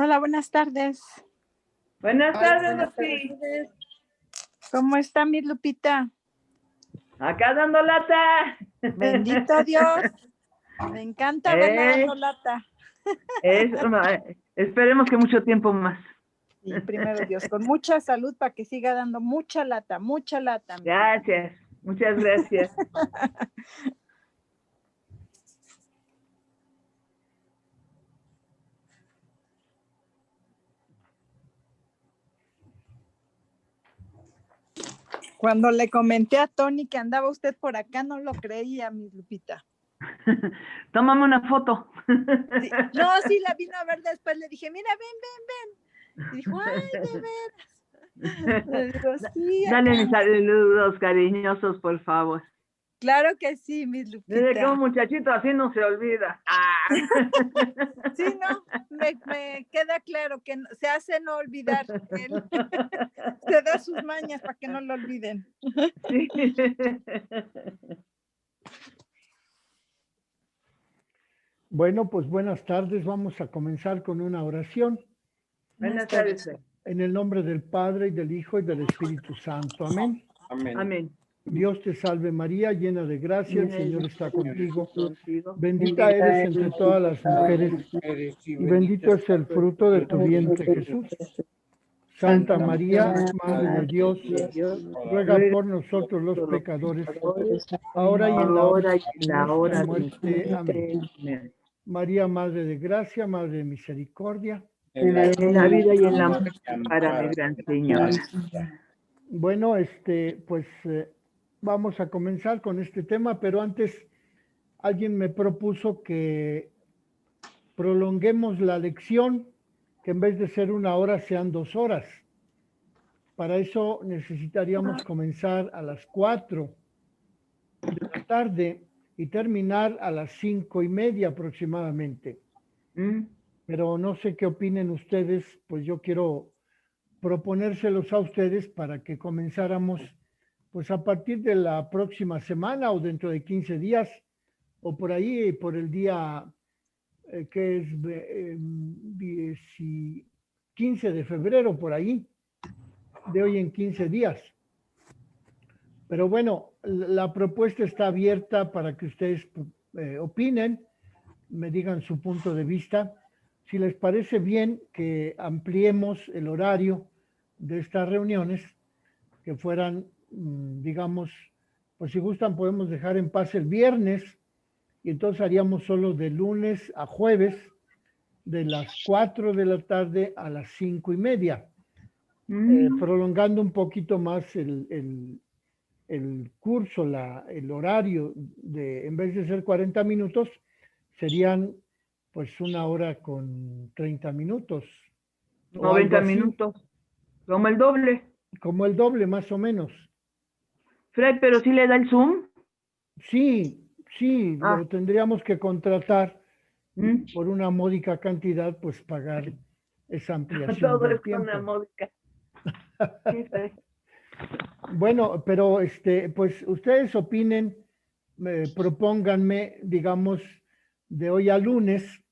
Hola, buenas tardes. Buenas Hola, tardes, buenas Lupi. tardes. ¿Cómo está mi Lupita? Acá dando lata. Bendito Dios. Me encanta verla dando lata. Esperemos que mucho tiempo más. Y primero Dios, con mucha salud para que siga dando mucha lata, mucha lata. Gracias, muchas gracias. Cuando le comenté a Tony que andaba usted por acá, no lo creía, mi Lupita. Tómame una foto. Sí. No, sí, la vino a ver después, le dije, mira, ven. Y dijo, ay, de veras. Le digo, sí, Dale acá. mis saludos cariñosos, por favor. Claro que sí, mi Lupita. Desde que un muchachito así no se olvida. Sí, no, me queda claro que se hace no olvidar. Él se da sus mañas para que no lo olviden. Sí. Bueno, pues buenas tardes. Vamos a comenzar con una oración. Buenas tardes. En el nombre del Padre, y del Hijo, y del Espíritu Santo. Amén. Amén. Dios te salve María, llena de gracia, el Señor está contigo. Contigo. Bendita eres entre todas las mujeres, y bendito es el fruto de tu vientre, Jesús. Santa María, Madre de Dios, ruega por nosotros los pecadores, ahora y en la hora de nuestra muerte. Amén. María, Madre de gracia, Madre de misericordia. En la vida y en la muerte, para mi gran Señor. Bueno, pues vamos a comenzar con este tema, pero antes alguien me propuso que prolonguemos la lección, que en vez de ser 1 hora sean 2 horas. Para eso necesitaríamos comenzar a las 4 de la tarde y terminar a las 5:30 aproximadamente. Pero no sé qué opinen ustedes, pues yo quiero proponérselos a ustedes para que comenzáramos pues a partir de la próxima semana o dentro de 15 días o por ahí, por el día que es 15 de febrero, por ahí, de hoy en 15 días. Pero bueno, la propuesta está abierta para que ustedes opinen, me digan su punto de vista. Si les parece bien que ampliemos el horario de estas reuniones, que fueran, digamos, pues si gustan podemos dejar en paz el viernes y entonces haríamos solo de lunes a jueves de las 4 de la tarde a las 5:30, prolongando un poquito más el curso, el horario, en vez de ser 40 minutos, serían pues 1 hora con 30 minutos. 90 minutos. Como el doble. Como el doble, más o menos. Fred, ¿pero sí le da el Zoom? Sí, lo tendríamos que contratar por una módica cantidad, pues pagar esa ampliación. Todo del es tiempo. con una módica. Bueno, pero pues ustedes opinen, propónganme, digamos, de hoy a lunes,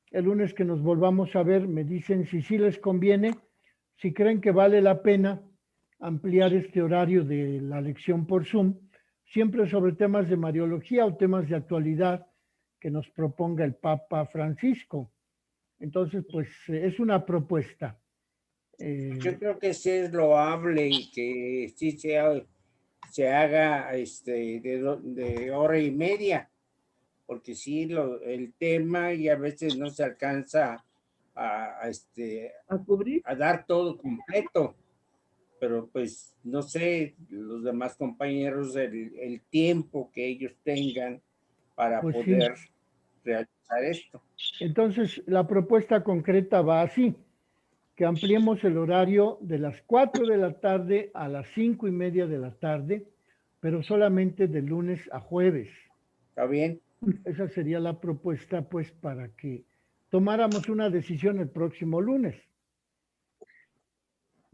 el lunes que nos volvamos a ver, me dicen si sí les conviene, si creen que vale la pena ampliar este horario de la lección por Zoom, siempre sobre temas de Mariología o temas de actualidad que nos proponga el Papa Francisco. Entonces, pues es una propuesta. Yo creo que sí es loable y que sí se haga de hora y media, porque sí el tema y a veces no se alcanza a cubrir, a dar todo completo, pero pues no sé, los demás compañeros, el tiempo que ellos tengan para Pues poder sí. realizar esto. Entonces, la propuesta concreta va así, que ampliemos el horario de las 4 de la tarde a las 5:30 de la tarde, pero solamente de lunes a jueves. ¿Está bien? Esa sería la propuesta, pues, para que tomáramos una decisión el próximo lunes.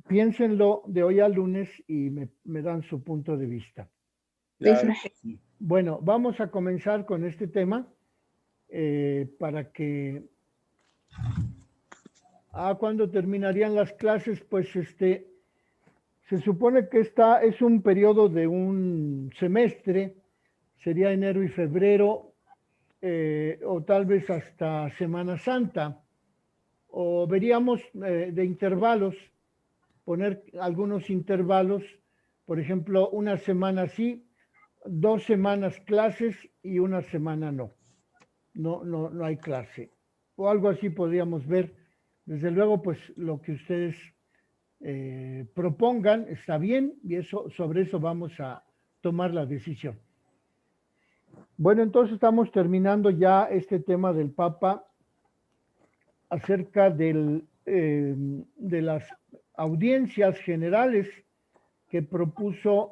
Piénsenlo de hoy al lunes y me dan su punto de vista. Claro. Bueno, vamos a comenzar con este tema para que ¿A cuándo terminarían las clases? Pues se supone que esta es un periodo de un semestre, sería enero y febrero, o tal vez hasta Semana Santa, o veríamos de intervalos, poner algunos intervalos, por ejemplo, una semana sí, 2 semanas clases y una semana no. No hay clase. O algo así podríamos ver. Desde luego, pues lo que ustedes propongan está bien y sobre eso vamos a tomar la decisión. Bueno, entonces estamos terminando ya este tema del Papa acerca de las audiencias generales que propuso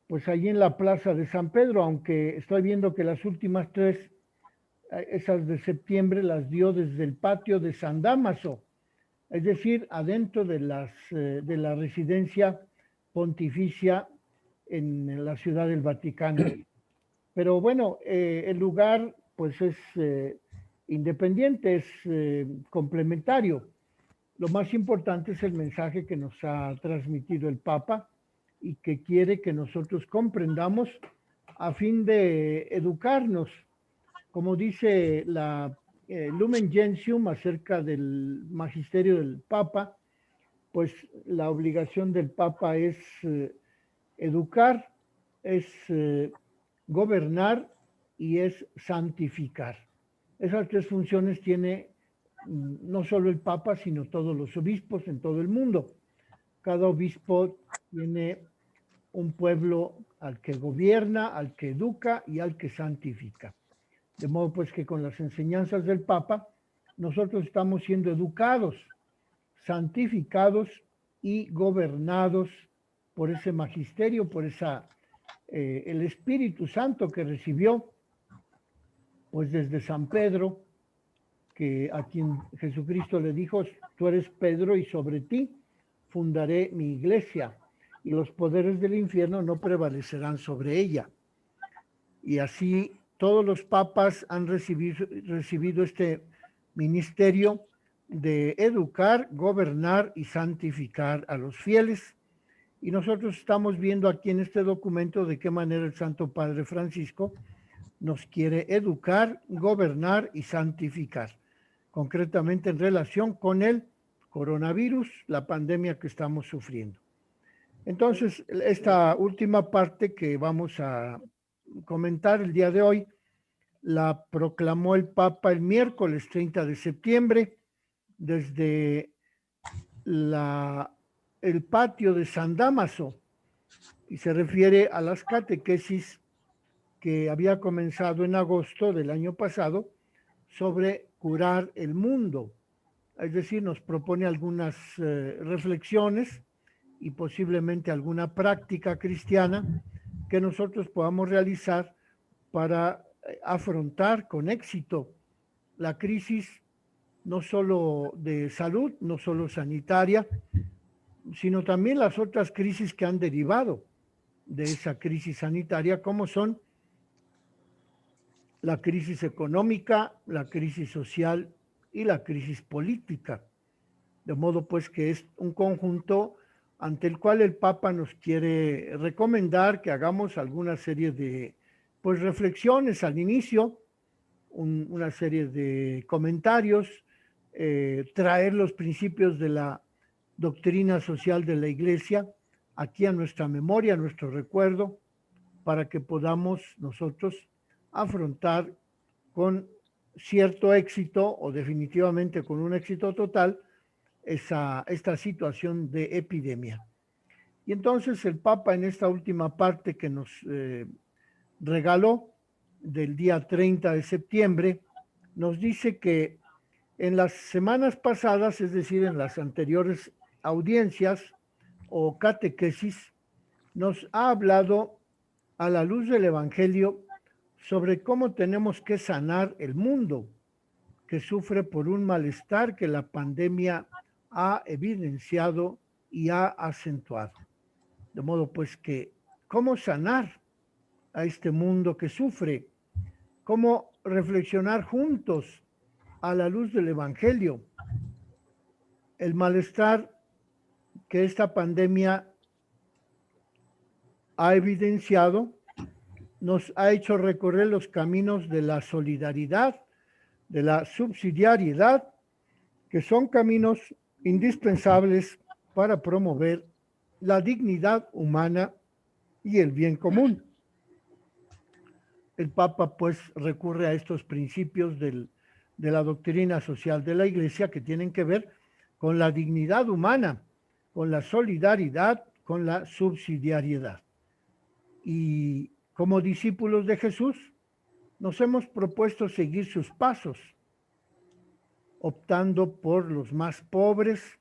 pues allí en la Plaza de San Pedro, aunque estoy viendo que las últimas 3, esas de septiembre, las dio desde el patio de San Dámaso, es decir, adentro de la residencia pontificia en la Ciudad del Vaticano. Pero bueno, el lugar pues es independiente, es complementario. Lo más importante es el mensaje que nos ha transmitido el Papa y que quiere que nosotros comprendamos a fin de educarnos. Como dice la Lumen Gentium acerca del magisterio del Papa, pues la obligación del Papa es educar, es gobernar y es santificar. Esas 3 funciones tiene no solo el Papa, sino todos los obispos en todo el mundo. Cada obispo tiene un pueblo al que gobierna, al que educa y al que santifica. De modo pues que con las enseñanzas del Papa, nosotros estamos siendo educados, santificados y gobernados por ese magisterio, por el Espíritu Santo que recibió pues desde San Pedro, que a quien Jesucristo le dijo: tú eres Pedro y sobre ti fundaré mi iglesia y los poderes del infierno no prevalecerán sobre ella. Y así todos los papas han recibido este ministerio de educar, gobernar y santificar a los fieles. Y nosotros estamos viendo aquí en este documento de qué manera el Santo Padre Francisco nos quiere educar, gobernar y santificar, concretamente en relación con el coronavirus, la pandemia que estamos sufriendo. Entonces, esta última parte que vamos a comentar el día de hoy, la proclamó el Papa el miércoles 30 de septiembre desde el patio de San Dámaso, y se refiere a las catequesis que había comenzado en agosto del año pasado sobre curar el mundo. Es decir, nos propone algunas reflexiones y posiblemente alguna práctica cristiana que nosotros podamos realizar para afrontar con éxito la crisis no solo de salud, no solo sanitaria, sino también las otras crisis que han derivado de esa crisis sanitaria, como son la crisis económica, la crisis social y la crisis política. De modo pues que es un conjunto ante el cual el Papa nos quiere recomendar que hagamos alguna serie de pues reflexiones al inicio, una serie de comentarios, traer los principios de la doctrina social de la Iglesia aquí a nuestra memoria, a nuestro recuerdo, para que podamos nosotros afrontar con cierto éxito o definitivamente con un éxito total esta situación de epidemia. Y entonces el Papa en esta última parte que nos regaló del día 30 de septiembre, nos dice que en las semanas pasadas, es decir, en las anteriores audiencias o catequesis, nos ha hablado a la luz del Evangelio sobre cómo tenemos que sanar el mundo que sufre por un malestar que la pandemia ha evidenciado y ha acentuado. De modo pues que, ¿cómo sanar a este mundo que sufre? ¿Cómo reflexionar juntos a la luz del Evangelio el malestar que esta pandemia ha evidenciado nos ha hecho recorrer los caminos de la solidaridad, de la subsidiariedad, que son caminos indispensables para promover la dignidad humana y el bien común. El Papa pues recurre a estos principios de la doctrina social de la Iglesia que tienen que ver con la dignidad humana, con la solidaridad, con la subsidiariedad. Y como discípulos de Jesús, nos hemos propuesto seguir sus pasos, optando por los más pobres,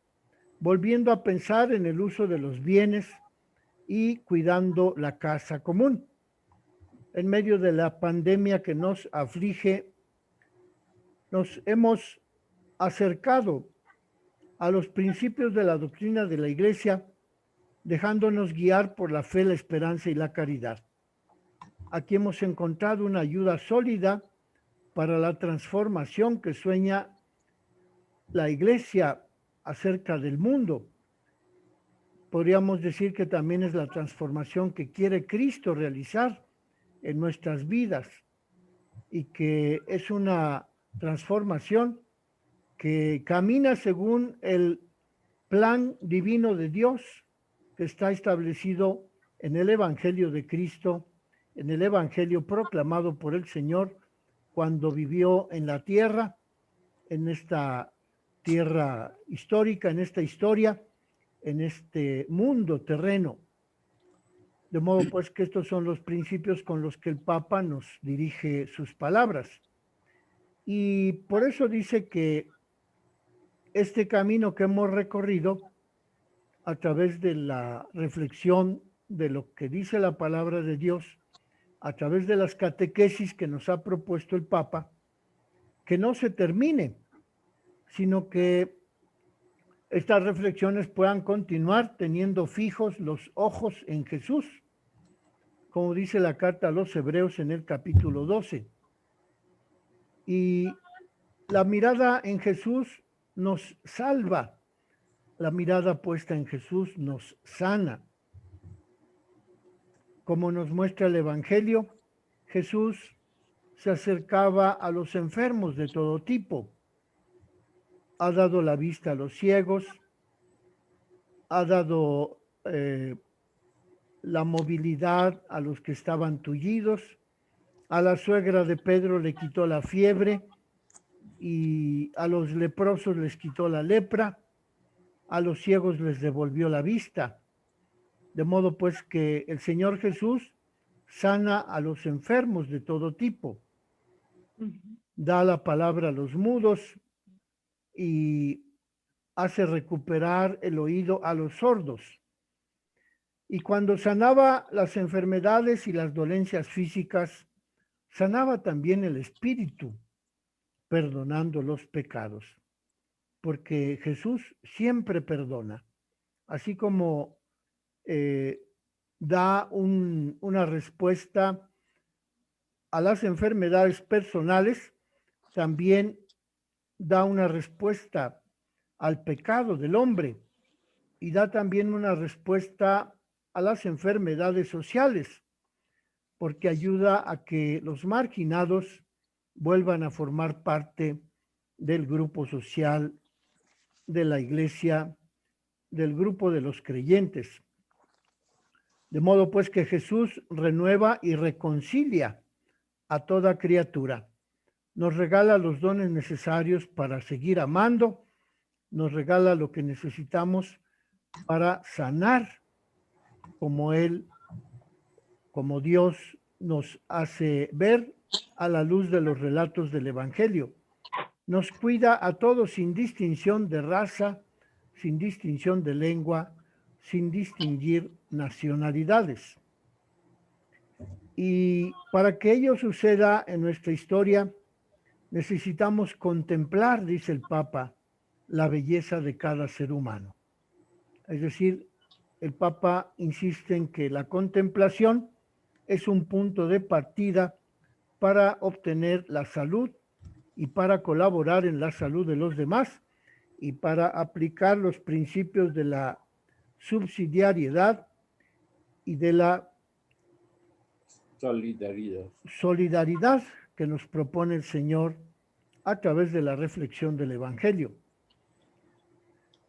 volviendo a pensar en el uso de los bienes y cuidando la casa común. En medio de la pandemia que nos aflige, nos hemos acercado a los principios de la doctrina de la Iglesia, dejándonos guiar por la fe, la esperanza y la caridad. Aquí hemos encontrado una ayuda sólida para la transformación que sueña la Iglesia acerca del mundo. Podríamos decir que también es la transformación que quiere Cristo realizar en nuestras vidas y que es una transformación que camina según el plan divino de Dios que está establecido en el Evangelio de Cristo, en el Evangelio proclamado por el Señor cuando vivió en la tierra, en esta tierra histórica, en esta historia, en este mundo terreno. De modo pues que estos son los principios con los que el Papa nos dirige sus palabras. Y por eso dice que este camino que hemos recorrido a través de la reflexión de lo que dice la palabra de Dios, a través de las catequesis que nos ha propuesto el Papa, que no se termine, sino que estas reflexiones puedan continuar teniendo fijos los ojos en Jesús, como dice la carta a los Hebreos en el capítulo 12. Y la mirada en Jesús nos salva, la mirada puesta en Jesús nos sana. Como nos muestra el Evangelio, Jesús se acercaba a los enfermos de todo tipo. Ha dado la vista a los ciegos, ha dado la movilidad a los que estaban tullidos, a la suegra de Pedro le quitó la fiebre y a los leprosos les quitó la lepra, a los ciegos les devolvió la vista. De modo pues que el Señor Jesús sana a los enfermos de todo tipo, da la palabra a los mudos y hace recuperar el oído a los sordos. Y cuando sanaba las enfermedades y las dolencias físicas, sanaba también el espíritu, perdonando los pecados, porque Jesús siempre perdona, así como da una respuesta a las enfermedades personales, también da una respuesta al pecado del hombre y da también una respuesta a las enfermedades sociales, porque ayuda a que los marginados vuelvan a formar parte del grupo social, de la iglesia, del grupo de los creyentes. De modo pues que Jesús renueva y reconcilia a toda criatura. Nos regala los dones necesarios para seguir amando, nos regala lo que necesitamos para sanar como Él, como Dios nos hace ver a la luz de los relatos del Evangelio. Nos cuida a todos sin distinción de raza, sin distinción de lengua, sin distinguir nacionalidades. Y para que ello suceda en nuestra historia, necesitamos contemplar, dice el Papa, la belleza de cada ser humano. Es decir, el Papa insiste en que la contemplación es un punto de partida para obtener la salud y para colaborar en la salud de los demás y para aplicar los principios de la subsidiariedad y de la solidaridad que nos propone el Señor a través de la reflexión del Evangelio.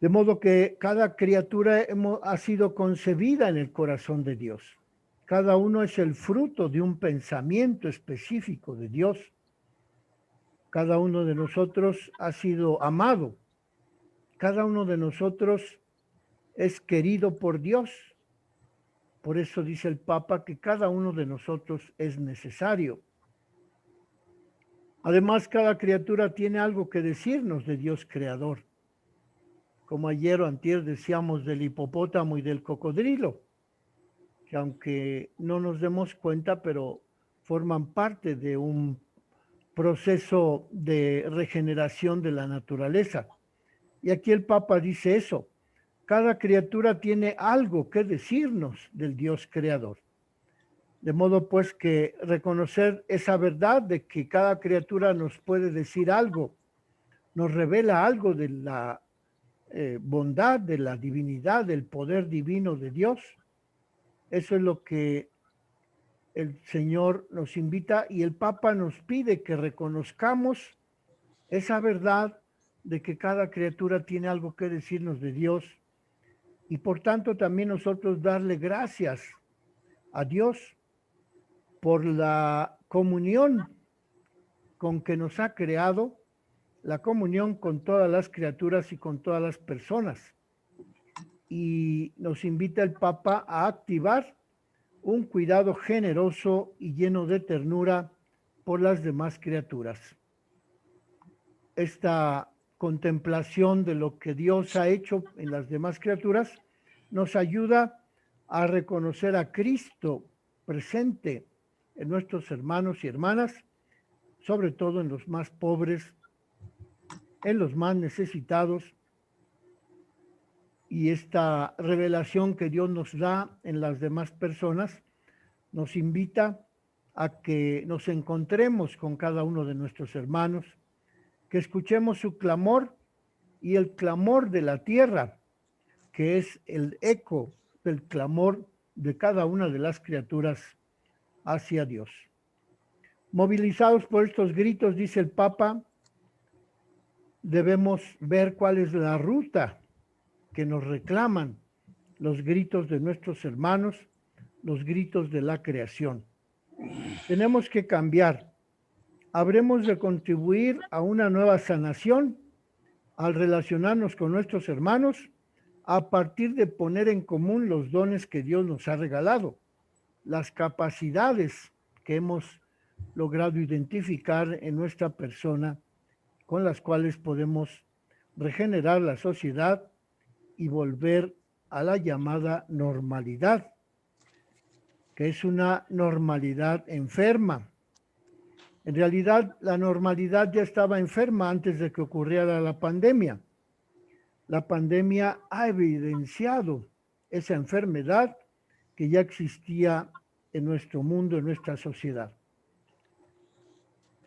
De modo que cada criatura ha sido concebida en el corazón de Dios. Cada uno es el fruto de un pensamiento específico de Dios. Cada uno de nosotros ha sido amado. Cada uno de nosotros es querido por Dios. Por eso dice el Papa que cada uno de nosotros es necesario. Además, cada criatura tiene algo que decirnos de Dios creador. Como ayer o antier decíamos del hipopótamo y del cocodrilo, que aunque no nos demos cuenta, pero forman parte de un proceso de regeneración de la naturaleza. Y aquí el Papa dice eso. Cada criatura tiene algo que decirnos del Dios creador. De modo pues que reconocer esa verdad de que cada criatura nos puede decir algo, nos revela algo de la bondad, de la divinidad, del poder divino de Dios. Eso es lo que el Señor nos invita y el Papa nos pide que reconozcamos esa verdad de que cada criatura tiene algo que decirnos de Dios y por tanto también nosotros darle gracias a Dios por la comunión con que nos ha creado, la comunión con todas las criaturas y con todas las personas. Y nos invita el Papa a activar un cuidado generoso y lleno de ternura por las demás criaturas. Esta contemplación de lo que Dios ha hecho en las demás criaturas nos ayuda a reconocer a Cristo presente en nuestros hermanos y hermanas, sobre todo en los más pobres, en los más necesitados, y esta revelación que Dios nos da en las demás personas nos invita a que nos encontremos con cada uno de nuestros hermanos, que escuchemos su clamor y el clamor de la tierra, que es el eco del clamor de cada una de las criaturas hacia Dios. Movilizados por estos gritos, dice el Papa, debemos ver cuál es la ruta que nos reclaman los gritos de nuestros hermanos, los gritos de la creación. Tenemos que cambiar. Habremos de contribuir a una nueva sanación al relacionarnos con nuestros hermanos a partir de poner en común los dones que Dios nos ha regalado, las capacidades que hemos logrado identificar en nuestra persona, con las cuales podemos regenerar la sociedad y volver a la llamada normalidad, que es una normalidad enferma. En realidad, la normalidad ya estaba enferma antes de que ocurriera la pandemia. La pandemia ha evidenciado esa enfermedad que ya existía en nuestro mundo, en nuestra sociedad.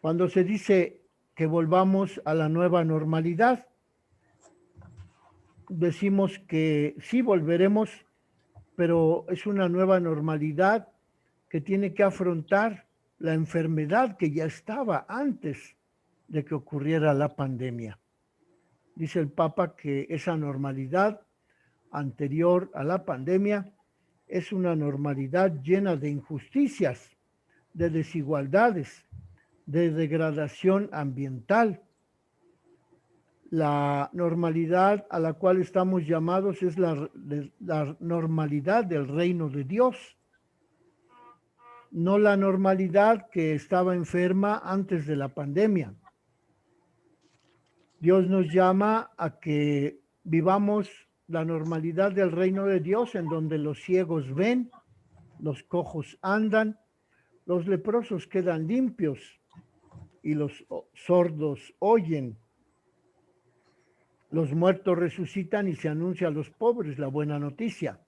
Cuando se dice que volvamos a la nueva normalidad, decimos que sí volveremos, pero es una nueva normalidad que tiene que afrontar la enfermedad que ya estaba antes de que ocurriera la pandemia. Dice el Papa que esa normalidad anterior a la pandemia es una normalidad llena de injusticias, de desigualdades, de degradación ambiental. La normalidad a la cual estamos llamados es la normalidad del reino de Dios, no la normalidad que estaba enferma antes de la pandemia. Dios nos llama a que vivamos la normalidad del reino de Dios, en donde los ciegos ven, los cojos andan, los leprosos quedan limpios y los sordos oyen. Los muertos resucitan y se anuncia a los pobres la buena noticia,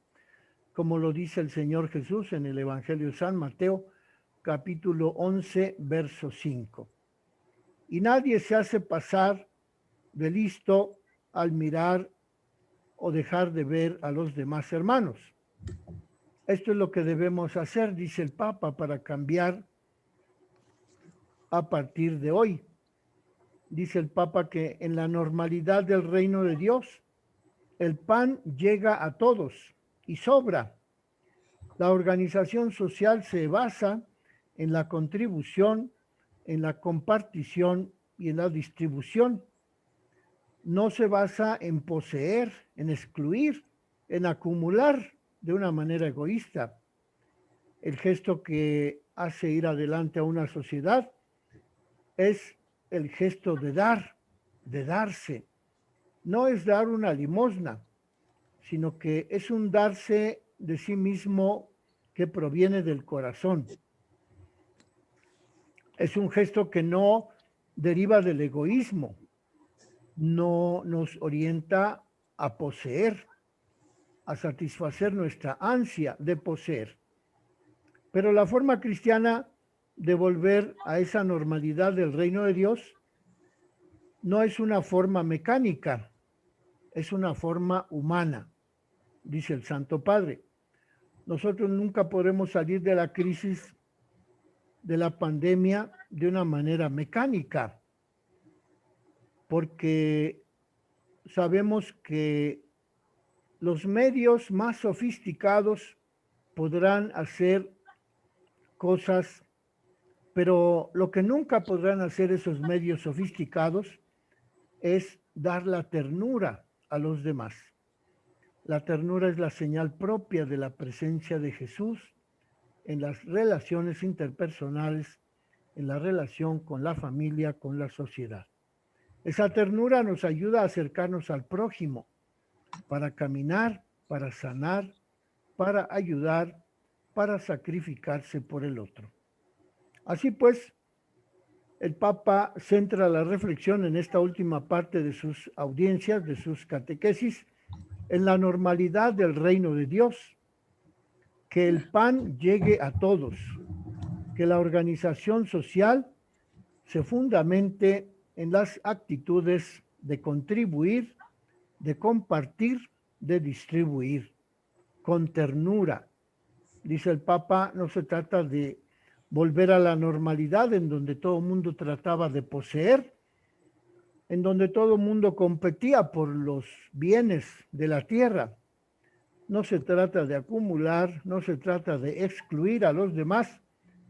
como lo dice el Señor Jesús en el Evangelio de San Mateo, capítulo 11, verso 5. Y nadie se hace pasar de listo al mirar o dejar de ver a los demás hermanos. Esto es lo que debemos hacer, dice el Papa, para cambiar a partir de hoy. Dice el Papa que en la normalidad del reino de Dios, el pan llega a todos y sobra. La organización social se basa en la contribución, en la compartición y en la distribución. No se basa en poseer, en excluir, en acumular de una manera egoísta. El gesto que hace ir adelante a una sociedad es el gesto de dar, de darse. No es dar una limosna, sino que es un darse de sí mismo que proviene del corazón. Es un gesto que no deriva del egoísmo, no nos orienta a poseer, a satisfacer nuestra ansia de poseer. Pero la forma cristiana de volver a esa normalidad del reino de Dios no es una forma mecánica, es una forma humana, dice el Santo Padre. Nosotros nunca podremos salir de la crisis de la pandemia de una manera mecánica, porque sabemos que los medios más sofisticados podrán hacer cosas, pero lo que nunca podrán hacer esos medios sofisticados es dar la ternura a los demás. La ternura es la señal propia de la presencia de Jesús en las relaciones interpersonales, en la relación con la familia, con la sociedad. Esa ternura nos ayuda a acercarnos al prójimo para caminar, para sanar, para ayudar, para sacrificarse por el otro. Así pues, el Papa centra la reflexión en esta última parte de sus audiencias, de sus catequesis, en la normalidad del reino de Dios, que el pan llegue a todos, que la organización social se fundamente en las actitudes de contribuir, de compartir, de distribuir, con ternura. Dice el Papa, no se trata de volver a la normalidad en donde todo el mundo trataba de poseer, en donde todo el mundo competía por los bienes de la tierra. No se trata de acumular, no se trata de excluir a los demás,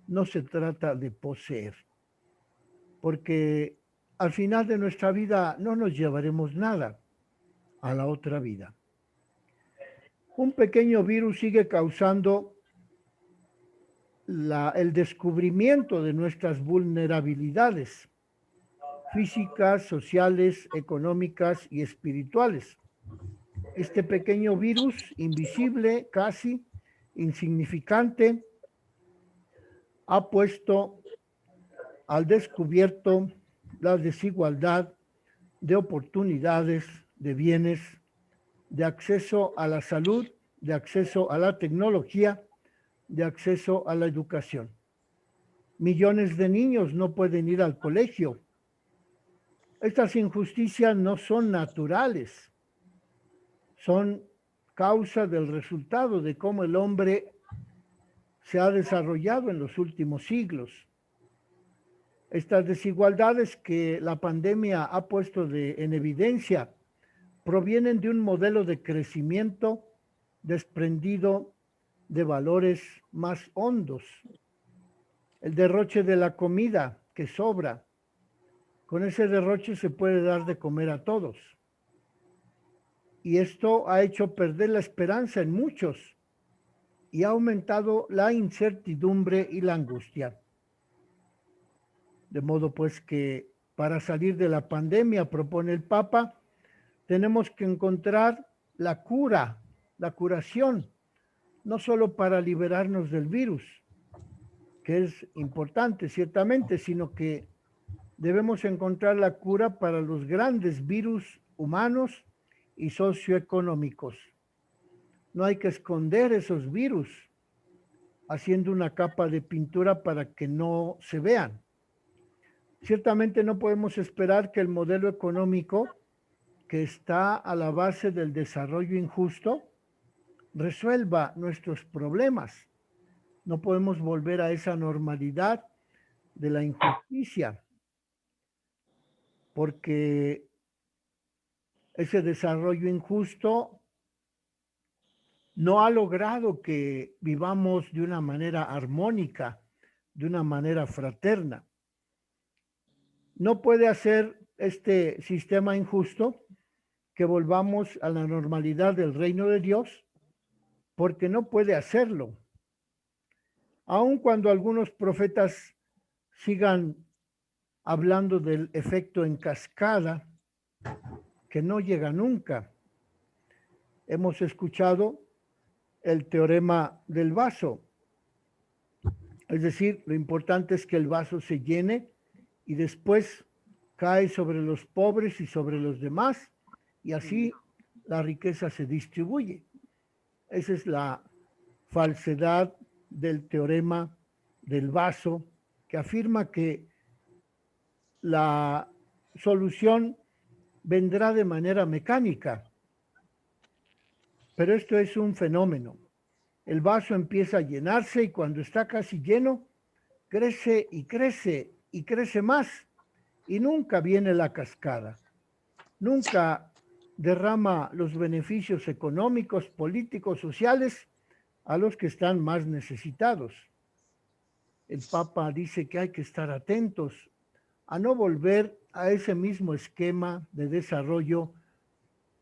no se trata de poseer. Porque al final de nuestra vida no nos llevaremos nada a la otra vida. Un pequeño virus sigue causando el descubrimiento de nuestras vulnerabilidades físicas, sociales, económicas y espirituales. Este pequeño virus, invisible, casi insignificante, ha puesto al descubierto la desigualdad de oportunidades, de bienes, de acceso a la salud, de acceso a la tecnología, de acceso a la educación. Millones de niños no pueden ir al colegio. Estas injusticias no son naturales, son causa del resultado de cómo el hombre se ha desarrollado en los últimos siglos. Estas desigualdades que la pandemia ha puesto en evidencia provienen de un modelo de crecimiento desprendido de valores más hondos. El derroche de la comida que sobra, con ese derroche se puede dar de comer a todos. Y esto ha hecho perder la esperanza en muchos y ha aumentado la incertidumbre y la angustia. De modo pues que para salir de la pandemia, propone el Papa, tenemos que encontrar la cura, la curación, no solo para liberarnos del virus, que es importante ciertamente, sino que debemos encontrar la cura para los grandes virus humanos y socioeconómicos. No hay que esconder esos virus haciendo una capa de pintura para que no se vean. Ciertamente no podemos esperar que el modelo económico que está a la base del desarrollo injusto resuelva nuestros problemas. No podemos volver a esa normalidad de la injusticia, porque ese desarrollo injusto no ha logrado que vivamos de una manera armónica, de una manera fraterna. No puede hacer este sistema injusto que volvamos a la normalidad del reino de Dios, porque no puede hacerlo. Aun cuando algunos profetas sigan hablando del efecto en cascada, que no llega nunca. Hemos escuchado el teorema del vaso. Es decir, lo importante es que el vaso se llene y después cae sobre los pobres y sobre los demás, y así la riqueza se distribuye. Esa es la falsedad del teorema del vaso, que afirma que la solución vendrá de manera mecánica. Pero esto es un fenómeno. El vaso empieza a llenarse y cuando está casi lleno, crece y crece y crece más. Y nunca viene la cascada. Nunca derrama los beneficios económicos, políticos, sociales a los que están más necesitados. El Papa dice que hay que estar atentos a no volver a ese mismo esquema de desarrollo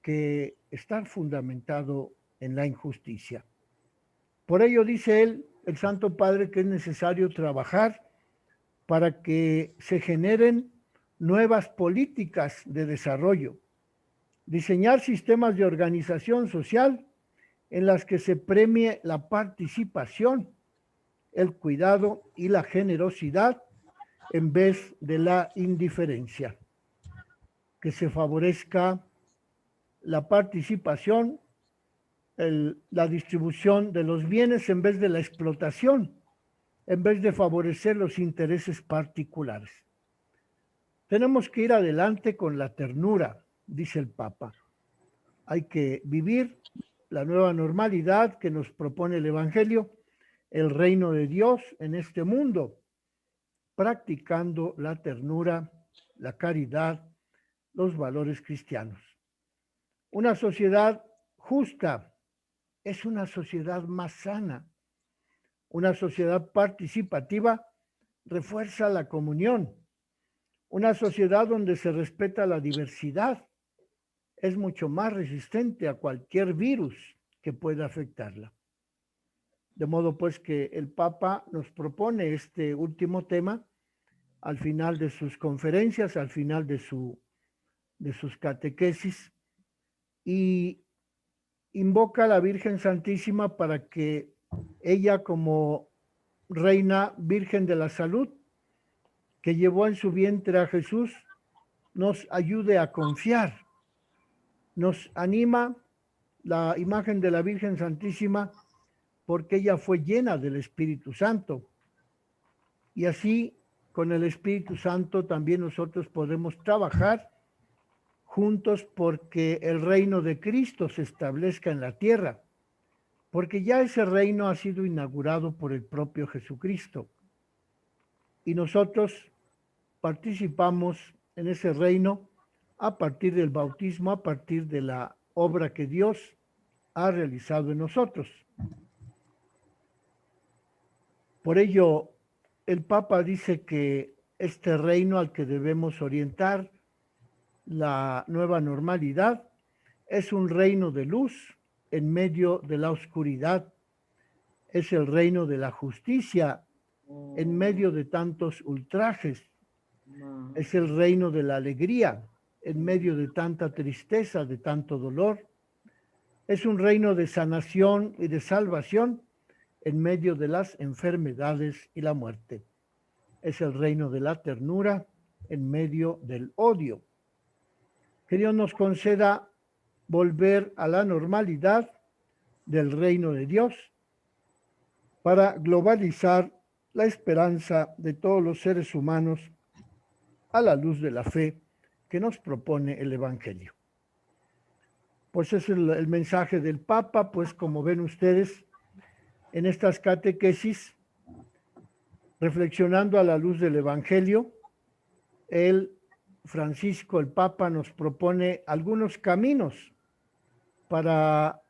que está fundamentado en la injusticia. Por ello dice él, el Santo Padre, que es necesario trabajar para que se generen nuevas políticas de desarrollo, diseñar sistemas de organización social en las que se premie la participación, el cuidado y la generosidad en vez de la indiferencia, que se favorezca la participación, la distribución de los bienes en vez de la explotación, en vez de favorecer los intereses particulares. Tenemos que ir adelante con la ternura, dice el Papa. Hay que vivir la nueva normalidad que nos propone el Evangelio, el reino de Dios en este mundo, practicando la ternura, la caridad, los valores cristianos. Una sociedad justa es una sociedad más sana. Una sociedad participativa refuerza la comunión. Una sociedad donde se respeta la diversidad es mucho más resistente a cualquier virus que pueda afectarla. De modo pues que el Papa nos propone este último tema al final de sus conferencias, al final de sus catequesis, y invoca a la Virgen Santísima para que ella, como Reina Virgen de la Salud, que llevó en su vientre a Jesús, nos ayude a confiar. Nos anima la imagen de la Virgen Santísima porque ella fue llena del Espíritu Santo. Y así, con el Espíritu Santo, también nosotros podemos trabajar juntos porque el reino de Cristo se establezca en la tierra, porque ya ese reino ha sido inaugurado por el propio Jesucristo. Y nosotros participamos en ese reino a partir del bautismo, a partir de la obra que Dios ha realizado en nosotros. Por ello, el Papa dice que este reino al que debemos orientar la nueva normalidad es un reino de luz en medio de la oscuridad. Es el reino de la justicia en medio de tantos ultrajes. Es el reino de la alegría en medio de tanta tristeza, de tanto dolor. Es un reino de sanación y de salvación en medio de las enfermedades y la muerte. Es el reino de la ternura en medio del odio. Que Dios nos conceda volver a la normalidad del reino de Dios para globalizar la esperanza de todos los seres humanos a la luz de la fe que nos propone el Evangelio. Pues es el mensaje del Papa, pues como ven ustedes en estas catequesis, reflexionando a la luz del Evangelio, Francisco, el Papa, nos propone algunos caminos para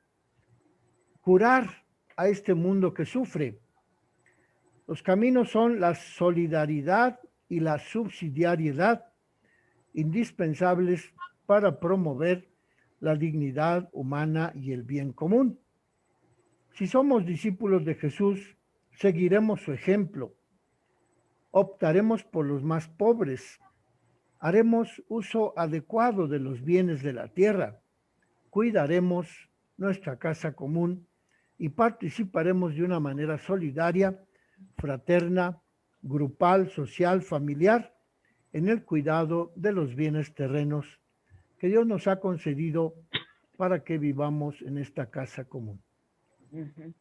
curar a este mundo que sufre. Los caminos son la solidaridad y la subsidiariedad, indispensables para promover la dignidad humana y el bien común. Si somos discípulos de Jesús, seguiremos su ejemplo, optaremos por los más pobres, haremos uso adecuado de los bienes de la tierra, cuidaremos nuestra casa común y participaremos de una manera solidaria, fraterna, grupal, social, familiar, en el cuidado de los bienes terrenos que Dios nos ha concedido para que vivamos en esta casa común.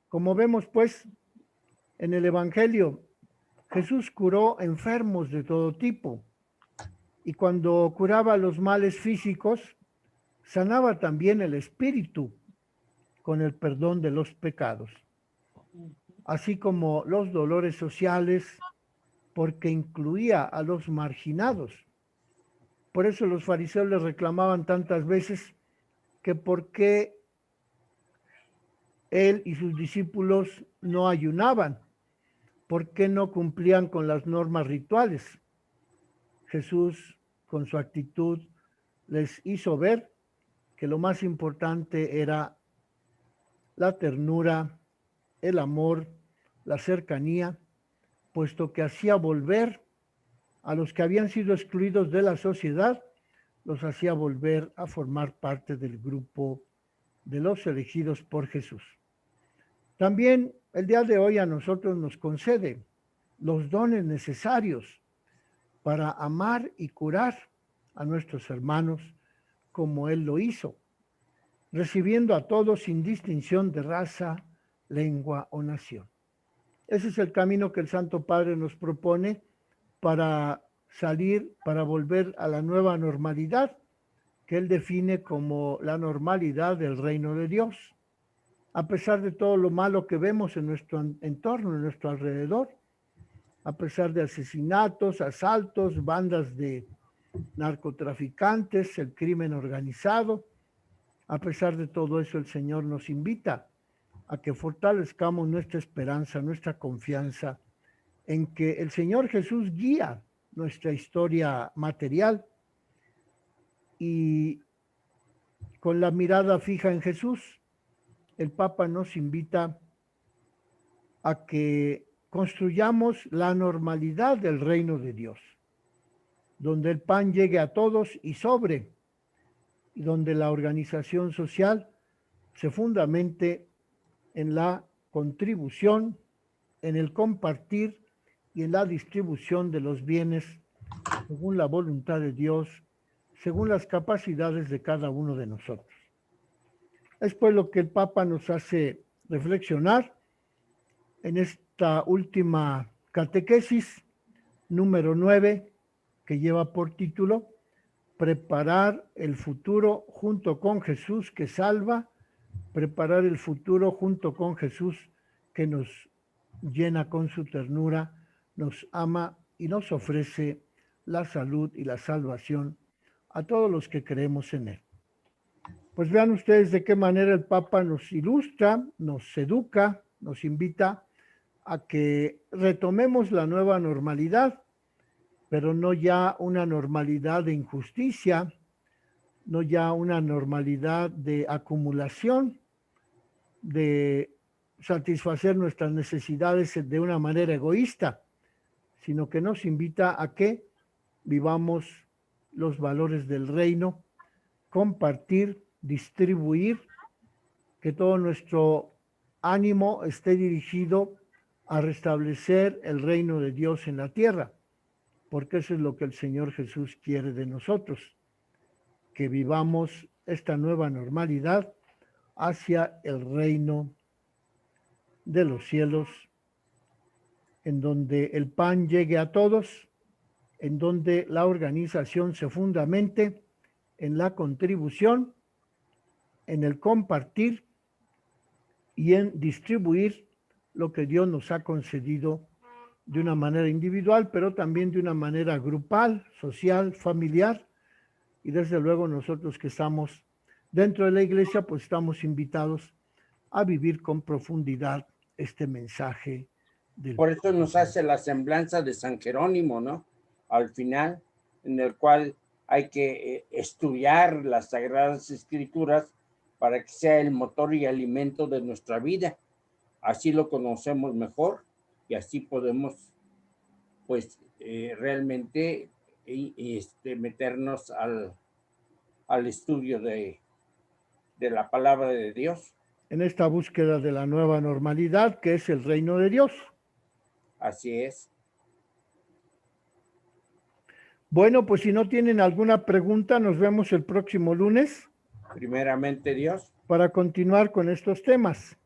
Como vemos, pues, en el Evangelio, Jesús curó enfermos de todo tipo, y cuando curaba los males físicos, sanaba también el espíritu con el perdón de los pecados, así como los dolores sociales, porque incluía a los marginados. Por eso los fariseos le reclamaban tantas veces que por qué él y sus discípulos no ayunaban, por qué no cumplían con las normas rituales. Jesús, con su actitud, les hizo ver que lo más importante era la ternura, el amor, la cercanía, puesto que hacía volver a los que habían sido excluidos de la sociedad, los hacía volver a formar parte del grupo de los elegidos por Jesús. También el día de hoy a nosotros nos concede los dones necesarios para amar y curar a nuestros hermanos como Él lo hizo, recibiendo a todos sin distinción de raza, lengua o nación. Ese es el camino que el Santo Padre nos propone para salir, para volver a la nueva normalidad que Él define como la normalidad del reino de Dios. A pesar de todo lo malo que vemos en nuestro entorno, en nuestro alrededor, a pesar de asesinatos, asaltos, bandas de narcotraficantes, el crimen organizado, a pesar de todo eso, el Señor nos invita a que fortalezcamos nuestra esperanza, nuestra confianza en que el Señor Jesús guía nuestra historia material y con la mirada fija en Jesús, el Papa nos invita a que construyamos la normalidad del reino de Dios, donde el pan llegue a todos y sobre, y donde la organización social se fundamente en la contribución, en el compartir y en la distribución de los bienes según la voluntad de Dios, según las capacidades de cada uno de nosotros. Es pues lo que el Papa nos hace reflexionar en esta última catequesis número 9, que lleva por título Preparar el futuro junto con Jesús que salva, preparar el futuro junto con Jesús que nos llena con su ternura, nos ama y nos ofrece la salud y la salvación a todos los que creemos en Él. Pues vean ustedes de qué manera el Papa nos ilustra, nos educa, nos invita a que retomemos la nueva normalidad, pero no ya una normalidad de injusticia, no ya una normalidad de acumulación, de satisfacer nuestras necesidades de una manera egoísta, sino que nos invita a que vivamos los valores del reino, compartir, distribuir, que todo nuestro ánimo esté dirigido a restablecer el reino de Dios en la tierra, porque eso es lo que el Señor Jesús quiere de nosotros, que vivamos esta nueva normalidad hacia el reino de los cielos, en donde el pan llegue a todos, en donde la organización se fundamente en la contribución en el compartir y en distribuir lo que Dios nos ha concedido de una manera individual, pero también de una manera grupal, social, familiar. Y desde luego nosotros que estamos dentro de la iglesia, pues estamos invitados a vivir con profundidad este mensaje del... Por eso nos hace la semblanza de San Jerónimo, ¿no? Al final, en el cual hay que estudiar las Sagradas Escrituras para que sea el motor y alimento de nuestra vida. Así lo conocemos mejor y así podemos, pues, realmente meternos al estudio de la palabra de Dios. En esta búsqueda de la nueva normalidad, que es el reino de Dios. Así es. Bueno, pues si no tienen alguna pregunta, nos vemos el próximo lunes. Primeramente Dios. Para continuar con estos temas.